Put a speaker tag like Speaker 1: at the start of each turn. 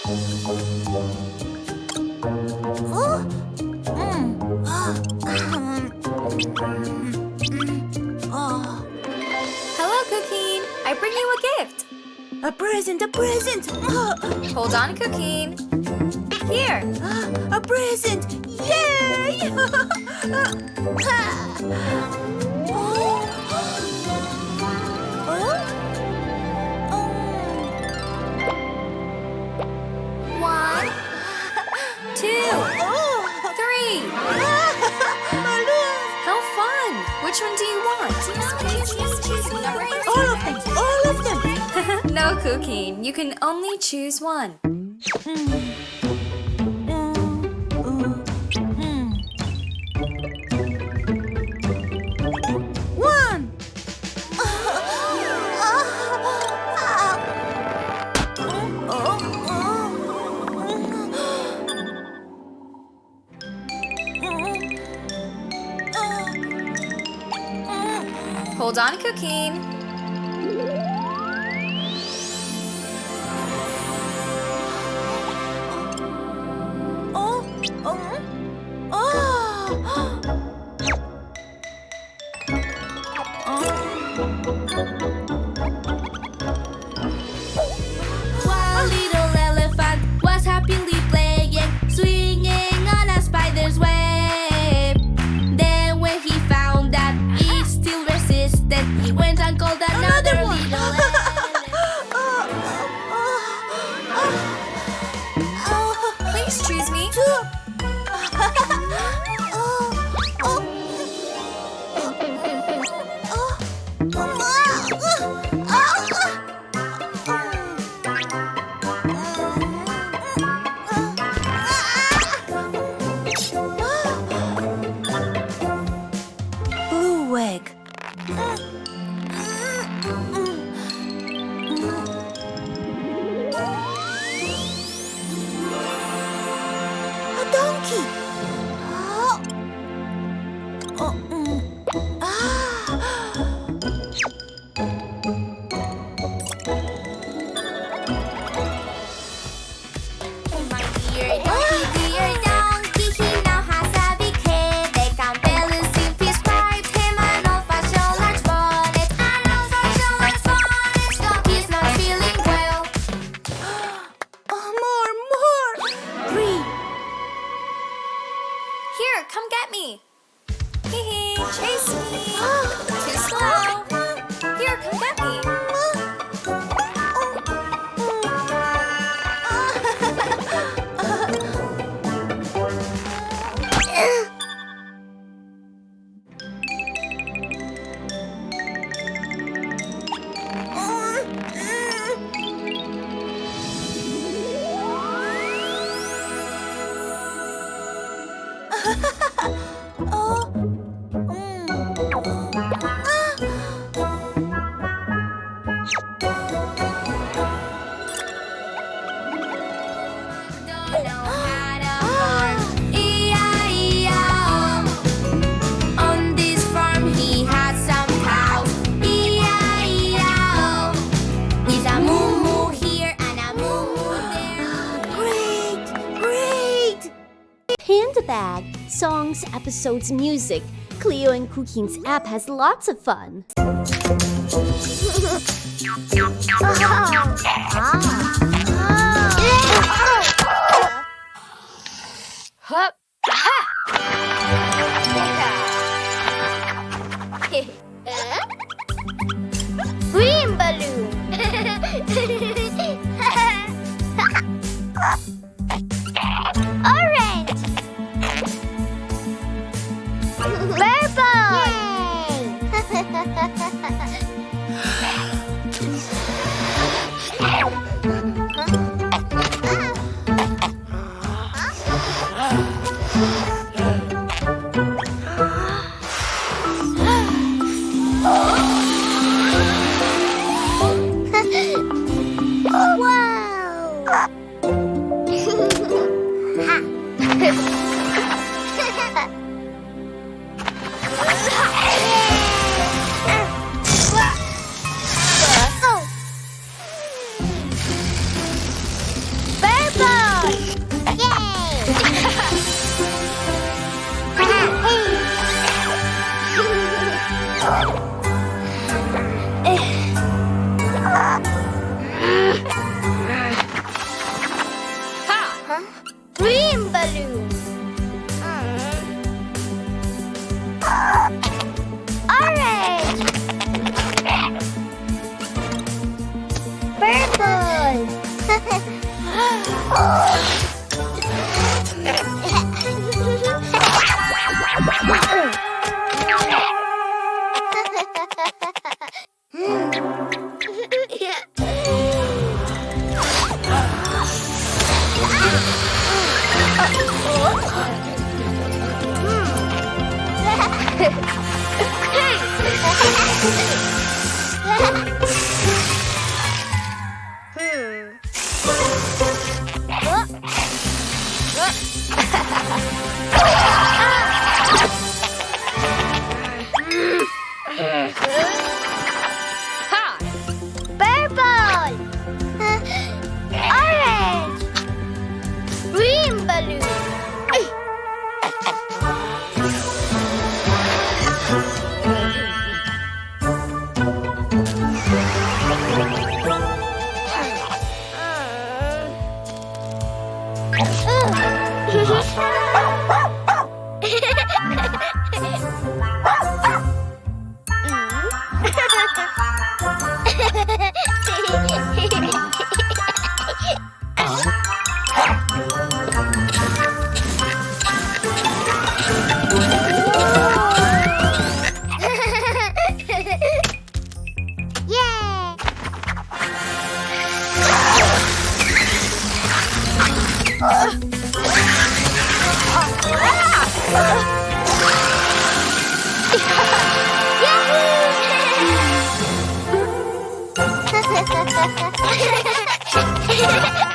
Speaker 1: Hello, Cuquin. I bring you a gift.
Speaker 2: A present, a present!
Speaker 1: Hold on, Cuquin. Here.
Speaker 2: A present! Yay!
Speaker 1: One, two, three. How fun! Which one do you want?
Speaker 2: All of them! All of them!
Speaker 1: No, Cuquin. You can only choose one.
Speaker 2: One!
Speaker 1: Hold on, Cuquin.
Speaker 3: One little elephant was happily playing, swinging on a spider's web. Then when he found that it still resisted, he went and called another little elephant.
Speaker 1: Please choose me.
Speaker 2: Blue egg. A donkey.
Speaker 3: My dear donkey, he now has a big head. They can barely seem prescribed him an old-fashioned large bonnet. An old-fashioned large bonnet, so he's not feeling well.
Speaker 2: More! Three.
Speaker 1: Here, come get me. Hee hee, chase me. Too slow. Here, come get me.
Speaker 3: Don't know how to farm. E-I-E-I-O. On this farm he had some cows. E-I-E-I-O. With a moo-moo here and a moo-moo there.
Speaker 2: Great!
Speaker 4: Panda Bag, songs, episodes, music. Cleo and Cuquín's app has lots of fun.
Speaker 3: Hup. Green balloon. Orange. Purple. Yay.
Speaker 2: balloon. Orange. Purple. Orange. Green balloon. Yay! Yahoo!